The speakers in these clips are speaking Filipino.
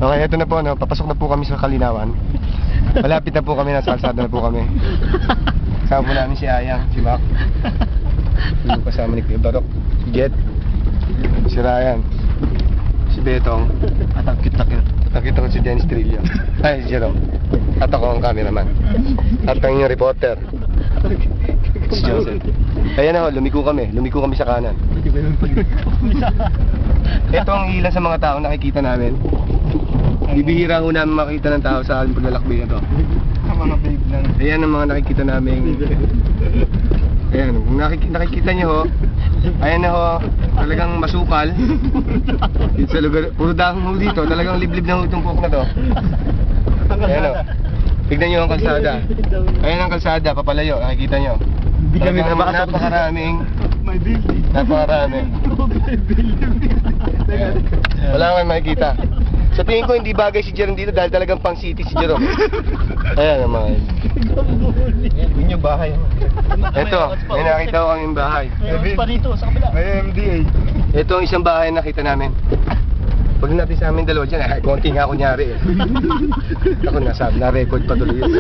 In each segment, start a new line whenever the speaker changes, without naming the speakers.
Okay, ito na po, no? Papasok na po kami sa Kalinawan. Malapit na po kami, nasa kalsada na po kami. Kasama po namin si Ayang, si Mac. Yung kasama ni Kuya Barok, si Jet, si Ryan, si Betong.
At ang cute-cute.
Nakita ko si Dennis Trillo. Ay, si Jerome. At ako ang cameraman. At ang inyong reporter, si Joseph. Kaya na ho, lumiko kami sa kanan. Ito ang ilan sa mga tao nakikita namin. Bibihira ho namin makita ng tao sa aling paglalakbay na to.
Ang mga babe lang.
Ayan ang mga nakikita namin. Ayan, kung nakikita nyo ho, ayan na ho, talagang masukal. Dito sa lugar, puro dahon ho dito, talagang liblib na ho itong buhok na to. Ayan o, tignan nyo ang kalsada. Ayan ang kalsada, papalayo, nakikita nyo.
Hindi kami
Talagang napakarami. Ayan. Wala kang makikita. Sa tingin ko hindi bagay si Jerome dito dahil talagang pang city si Jerome. Ayan ang mga
Yun yung bahay.
ito, may nakita ko kaming bahay.
Mayroon pa dito sa kabila.
May MDA. Ito ang isang bahay na nakita namin. Pag natin sa amin dalawa dyan, konti nga kunyari eh. Ako nasabi, na-record pa tuloy yun.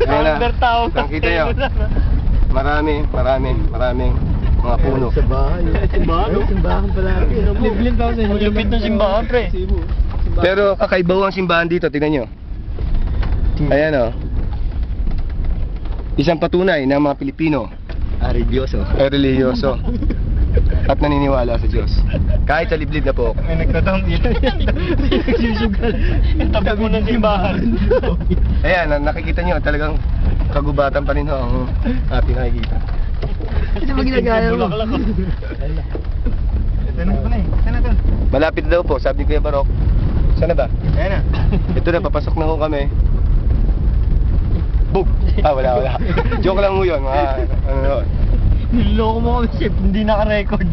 Ayan na, nakita nyo. Maraming mga puno.
Sa bahay. Simbahan pala. Liblin pa ako. Lupit ng simbahan, pre.
Pero kakaiba ang simbahan dito, tingnan nyo. Ayan o. Isang patunay ng mga Pilipino
Religyoso.
ay religyoso at naniniwala sa Diyos. Kahit sa liblib na po.
May nagtatang dito. Nagsusugal. Tabi mo ng simbahan.
Ayan, nakikita nyo, talagang kagubatan pa rin ho ang ating nakikita.
Ano ba ginagaya mo? Tanong ko na eh. Saan na to?
Malapit daw po, sabi ni Kuya Barok. Saan na ba?
Ayan na.
Ito na, papasok na ho kami. Boom! Wala. Joke lang ho yun, mga ano.
Niloko mo kami, chef. Hindi naka-record.